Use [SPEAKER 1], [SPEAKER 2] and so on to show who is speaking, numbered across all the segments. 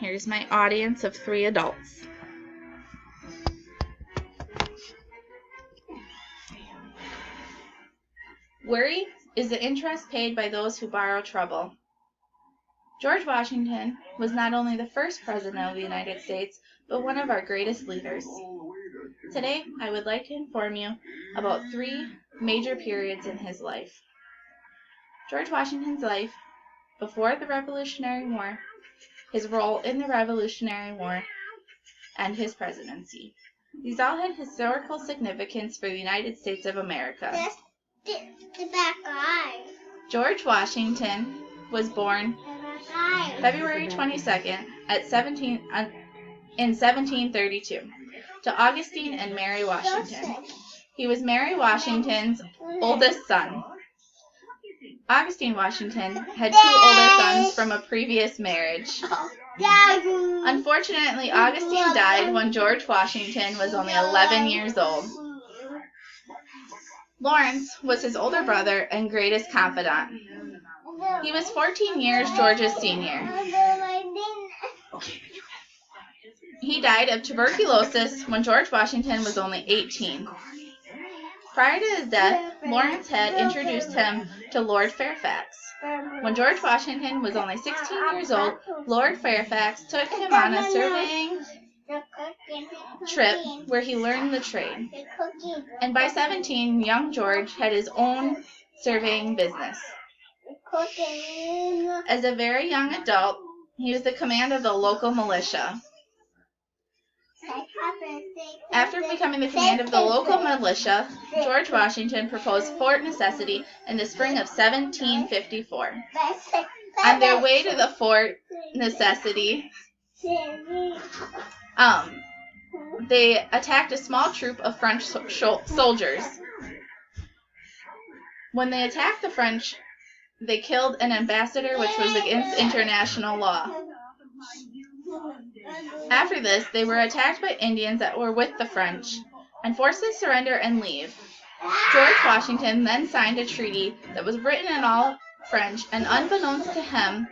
[SPEAKER 1] Here's my audience of 3 adults. Worry is the interest paid by those who borrow trouble. George Washington was not only the first president of the United States, but one of our greatest leaders. Today, I would like to inform you about 3 major periods in his life. George Washington's life before the Revolutionary War, his role in the Revolutionary War, and his presidency. These all had historical significance for the United States of America. George Washington was born February 22nd in 1732 to Augustine and Mary Washington. He was Mary Washington's oldest son. Augustine Washington had 2 older sons from a previous marriage. Unfortunately, Augustine died when George Washington was only 11 years old. Lawrence was his older brother and greatest confidant. He was 14 years George's senior. He died of tuberculosis when George Washington was only 18. Prior to his death, Lawrence had introduced him to Lord Fairfax. When George Washington was only 16 years old, Lord Fairfax took him on a surveying trip where he learned the trade. And by 17, young George had his own surveying business. As a very young adult, he was the commander of the local militia. After becoming the commander of the local militia, George Washington proposed Fort Necessity in the spring of 1754. On their way to the Fort Necessity, they attacked a small troop of French soldiers. When they attacked the French, they killed an ambassador, which was against international law. After this, they were attacked by Indians that were with the French and forced to surrender and leave. George Washington then signed a treaty that was written in all French, and unbeknownst to him,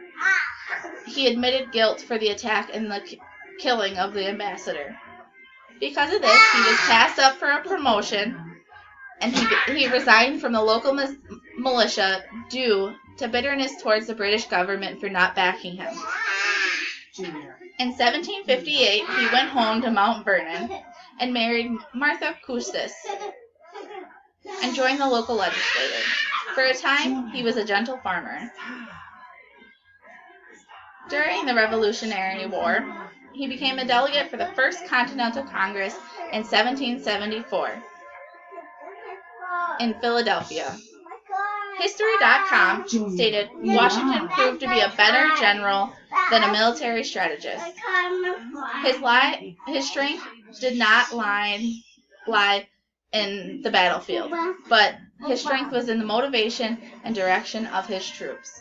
[SPEAKER 1] he admitted guilt for the attack and the killing of the ambassador. Because of this, he was passed up for a promotion, and he resigned from the local militia due to bitterness towards the British government for not backing him. In 1758, he went home to Mount Vernon and married Martha Custis and joined the local legislature. For a time, he was a gentle farmer. During the Revolutionary War, he became a delegate for the First Continental Congress in 1774 in Philadelphia. History.com stated Washington proved to be a better general than a military strategist. His strength did not lie in the battlefield, but his strength was in the motivation and direction of his troops.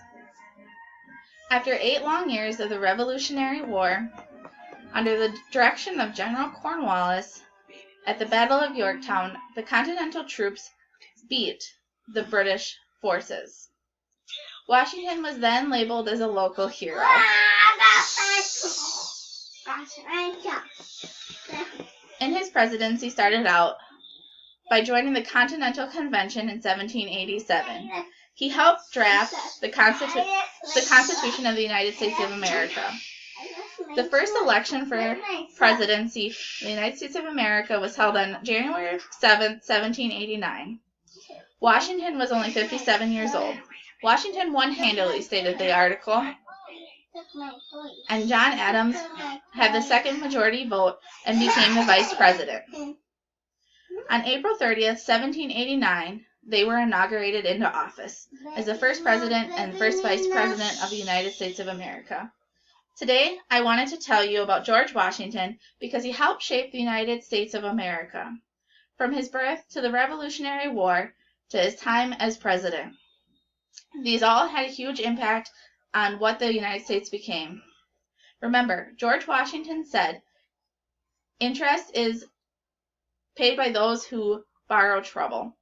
[SPEAKER 1] After 8 long years of the Revolutionary War, under the direction of General Cornwallis, at the Battle of Yorktown, the Continental troops beat the British forces. Washington was then labeled as a local hero. In his presidency started out by joining the Continental Convention in 1787. He helped draft the Constitution of the United States of America. The first election for presidency of the United States of America was held on January 7, 1789. Washington was only 57 years old. Washington won handily, stated the article, and John Adams had the second majority vote and became the vice president. On April 30th, 1789, they were inaugurated into office as the first president and first vice president of the United States of America. Today, I wanted to tell you about George Washington because he helped shape the United States of America, from his birth to the Revolutionary War to his time as president. These all had a huge impact on what the United States became. Remember, George Washington said, "Interest is paid by those who borrow trouble."